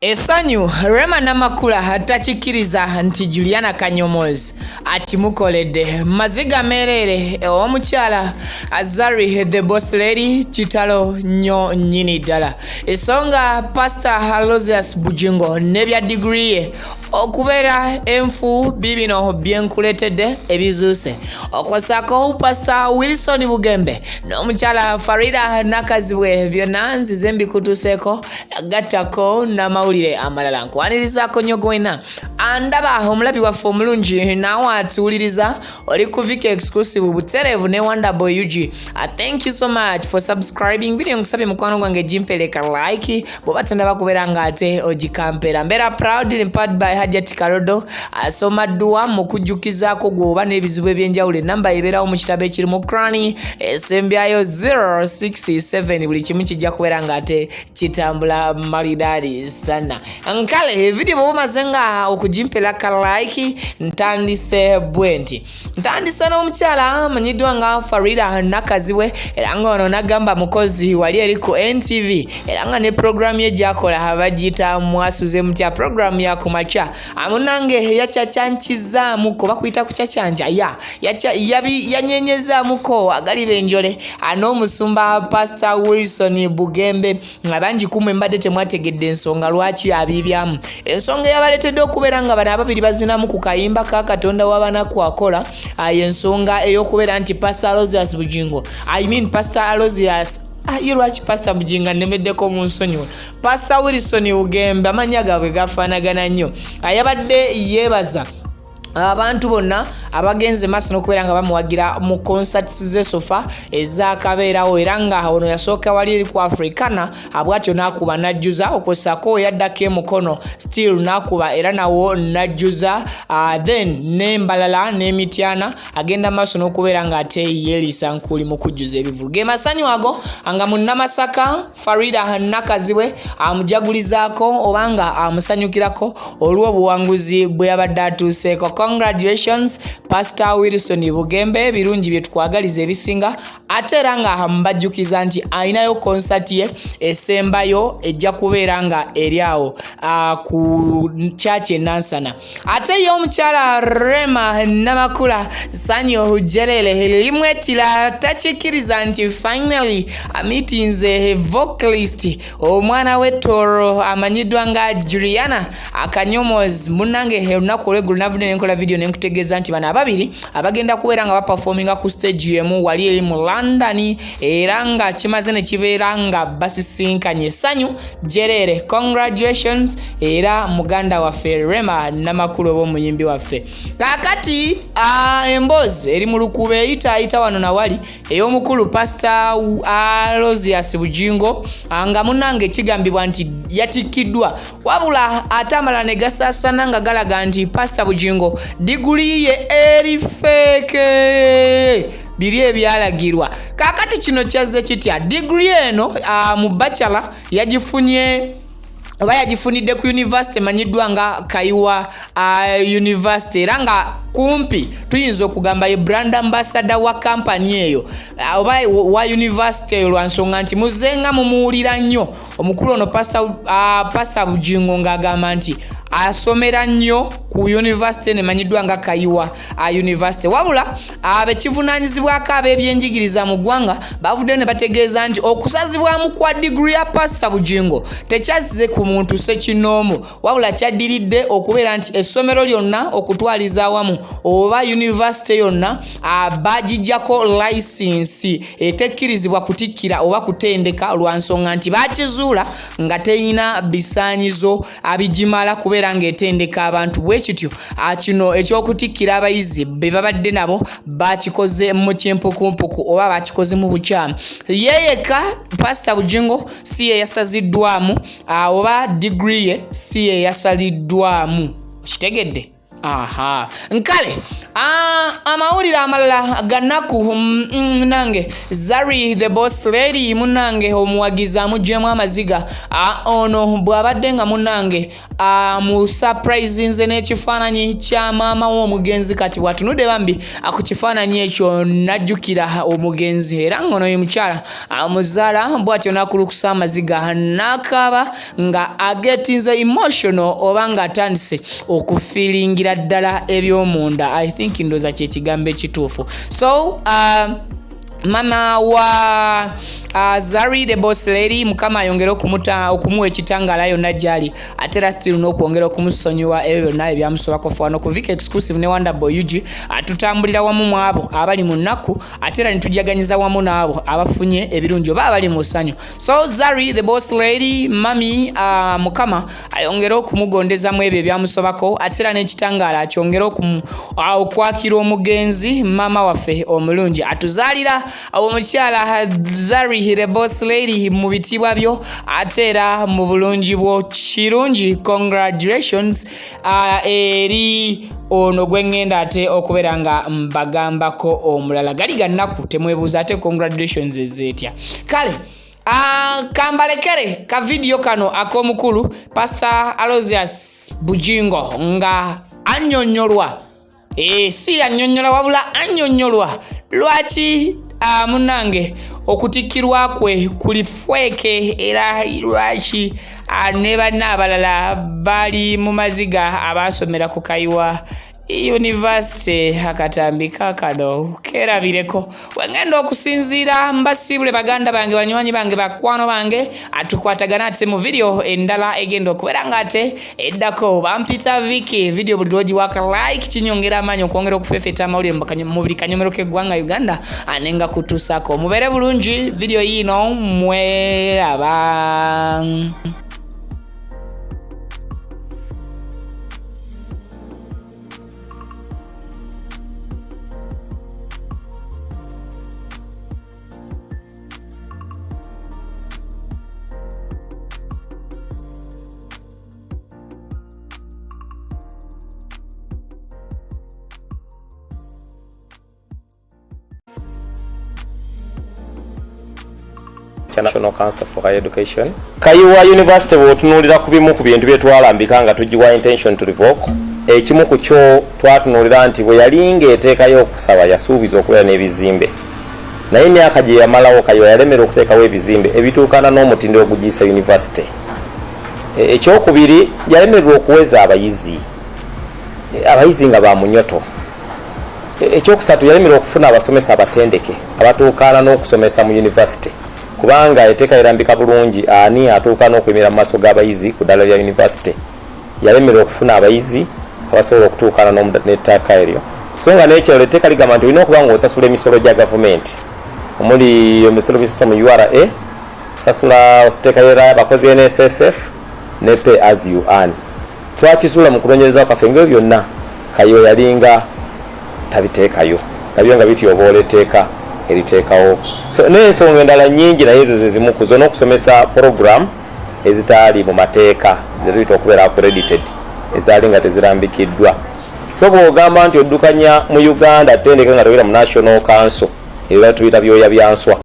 Esanyu Rema Namakula hatachikiriza nti Juliana Kanyomozi atimukolede maziga merere omukyala Azari the boss lady kitalo nyo nyini dala esonga Pastor Aloysius Bugingo nebya degree okubera enfu bibino byenkuletede ebizuse okwasako Pastor Wilson Bugembe n'omukyala Faridah Nakazibwe byonna nzize mbikutuseko gatako na mawulire amalala nkwanirizaako nnyo gwena andaba omulabi waffe omulungi naawe atuwuliriza oli ku Viki exclusive buterevu ne Wonderboy UG. Thank you so much for subscribing. Video nkusabye mukwano gwange jimpeleka like bwoba tondaba kubeera nga ate ogikampera mbeera proud empowered by Hajati Karodo asoma dua mukujjukizaako gwoba n'ebizibu ebyenjawulo enamba ebeerawo mu kitabo ekirimu Krani esembyayo 067 buli kimu kijja kubeera nga ate kitambula maridadi sana. Nkale video bwomaze nga okujimpelaka like ntandise bwenti ntandise n'omukyala amanyiddwa nga Faridah Nakazibwe era nga ono nagamba mukozi wali eri ku NTV era nga ne program ye gyakola abagiyita mwasuze mutya program ya kumacha amunange yakyacyankizzaamu ko bakuyita kukyacanja yanyenyezaamuko agali benjole n'omusumba Pastor Wilson Bugembe abangi kumwe mbadde temwategedde ensonga lwaki abibyamu ensonga yabaletedde okubeera nga bano ababiri bazinamu ku kayimba ka Katonda w'abanaku akola ensonga ey'okubeera nti Pastor Aloysius Bugingo Pastor Aloysius Lwaki Pastor Bugingo nemeddeko mu nsonyiwa Pastor Wilson Bugembe amanya gaabwe gafaanagana nnyo yabadde yeebaza abantu bonna abagenze maaso n'okubeera nga bamuwagira mu concerts ze sofa ezakabeerawo era nga ono yasooka wali eri ku Africana bwatyo n'akuba najjuza okwesako yaddako emukono still n'akuba era nawo najjuza then n'embalala n'emityana agenda maaso n'okubeera nga ate yeelisa nkuli mu kujjuza ebivulu ge masanyu ago nga munnamasaka Faridah Nakazibwe amujagulizaako obanga amusanyukirako olw'obuwanguzi bwe yabadde atuuseeko. Congratulations Pastor Wilson Bugembe birungi bye tukwagaliza ebisinga ate era nga mbajjukiza nti ayinayo concert ye esembayo ejja kubeera nga eriawo ku church Nansana ate ye omukyala Rema Namakula sanyo jerele limwetira tachikiriza nti finally amitinze vocalist omwana w'ettoro amanyiddwa nga Juliana Kanyomozi munange olunaku olw'eggulu navudde nenkola video nenkutegeeza nti bana ababiri abagenda kubeera nga baperforminga ku stage emu wali eri mu London era nga kimaze ne kibeera nga basisinkanye sanyu jerere. Congratulations era muganda waffe Rema Namakula oba omuyimbi waffe kakati emboozi eri mu lukube eyita wano nawali ey'omukulu Pastor Aloysius Bugingo nga munange kigambibwa nti yatikiddwa wabula atamala ne gasaasana nga galaga nti Pastor Bugingo diguli ye eri fake biri ebyalagirwa kakati kino kyazze kitya degree eno mu bachelor yagifunye oba yagifunidde ku university manyiddwa nga Kaiwa University era nga kumpi tuyinza okugamba ye brand ambassador wa company eyo oba wa university lwansonga nti muzenga mumuwulira nnyo omukulu ono Pastor Bugingo ng'agamba nti asomera nnyo ku university nemanyiddwa nga Kaiwa University wabula abekivunaanyizibwako ab'ebyenjigiriza mu ggwanga bavudde ne bategeeza nti okusazibwamu kwa degree ya Pastor Bugingo tekyazze ku muntu sekinoomu wabula kyaddiridde okubeera nti essomero lyonna okutwaliza awamu oba university yonna bagijjako license etekkirizibwa kutikkira oba kutendeka lwansonga nti bakizuula nga teyina bisaanyizo abigimala kubeera ng'etendeka abantu bwekityo kino ekyokutikkira abayizi be babadde nabo bakikoze mu kyempukumpuku oba bakikoze mu bukyamu yeyeka Pastor Bugingo si ye yasaziddwamu oba degree ye si ye yasaliddwamu kitegedde nkale amawulire amalala gannaku munange Zari the boss lady munange omuwagizi amuggyemu amaziga ono bw'abadde nga munange mu surprise nze n'ekifaananyi kya maama w'omugenzi kati bwatunudde bambi ku kifaananyi ekyo najjukira omugenzi era ngono ye mukyala amuzaala bw'atyo n'akulukusa amaziga n'akaaba nga agetinze emotional oba nga atandise okufiiringira ddala eby'omunda. I think ndoza kye kigambo ekituufu. So mama wa Zari the boss lady mukama ayongera okumuwa ekitangala yonna gyali atera still n'okwongera okumusonyiwa ebyo byonna ebyamusobako fano ku Vic exclusive ne Wonder Boy UG atutambulira wamu mu abo abali mu nnaku atera nitujaganyiza wamu n'abo abafunye ebirungi oba abali mu ssanyu. So Zari the boss lady mami mukama ayongera okumugondeza ebyo ebyamusobako atera n'ekitangala akyongera okwakira omugenzi mama waffe omulungi atuzaalira omukyala Zari the boss lady mu bitibwa byo atera mu bulungi bwo kirungi. Congratulations eri ono gwengenda ate okubeera nga mbagambako omulala gali gannaku temwebuuza ate congratulations ezeetya kale. Kambalekere ka video kano ak'omukulu Pastor Bugembe nga annyonnyolwa si annyonnyola wabula annyonnyolwa lwaki munange okutikkirwa kwe kuli fweke era lwaki ne banna abalala bali mu maziga abasomera ku Kayiwa University akatambika kano kerabireko wengenda okusinziira mbasiibule baganda bange banywanyi bange bakwano bange atukwatagana ate mu video endala egenda okubeera nga ate eddako bampita Viki video buli lwogi waka like kinyongera amaanyi okwongera okufeefeeta amawulire mu buli kanyomero k'eggwanga Uganda anenga kutuusako mubeere bulungi video yino mweraba. National Council for Higher Education. Kayiwa University bw'otunuulira ku bimu ku bintu bye twalambika nga tugiwa intention to revoke. Ekimu ku kyo twatunuulira nti bwe yali ng'eteekayo okusaba yasuubiza okubeera n'ebizimbe. Naye emyaka gye yamalawo Kayiwa yalemera okuteekawo ebizimbe ebituukana n'omutindo ogugiyisa university. Ekyokubiri yalemererwa okuweza abayizi nga ba munyoto. Ekyokusatu yalemererwa okufuna abasomesa abatendeke abatuukaana n'okusomesa mu university. Kubanga eteeka erambika bulungi ani atuuka n'okwemera mu maaso g'abayizi ku ddala lya university yalemererwa okufuna abayizi abasobola okutuukana n'ettaaka eryo. So nga n'ekirala etteeka ligamba nti olina okuba ng'osasula emisolo gya gavumenti omuli emisolo bisasa mu URA osasula ositeeka abakozi NSSF ne pay as you earn. Twakisula mu kunoonyereza kwaffe ng'ebyo byonna Kayiwa yalinga tabiteekayo nabyo nga bityoboola etteeka eriteekawo. So n'ensonga endala nnyingi naye ezo ze zimu ku zo n'okusomesa program ezitaali mu mateeka ze tuyita okubeera accredited ezaali nga tezirambikiddwa. So bw'ogamba nti oddukanya mu Uganda ttendeke nga tobeera mu National Council ebyo tuyita byoya byanswa.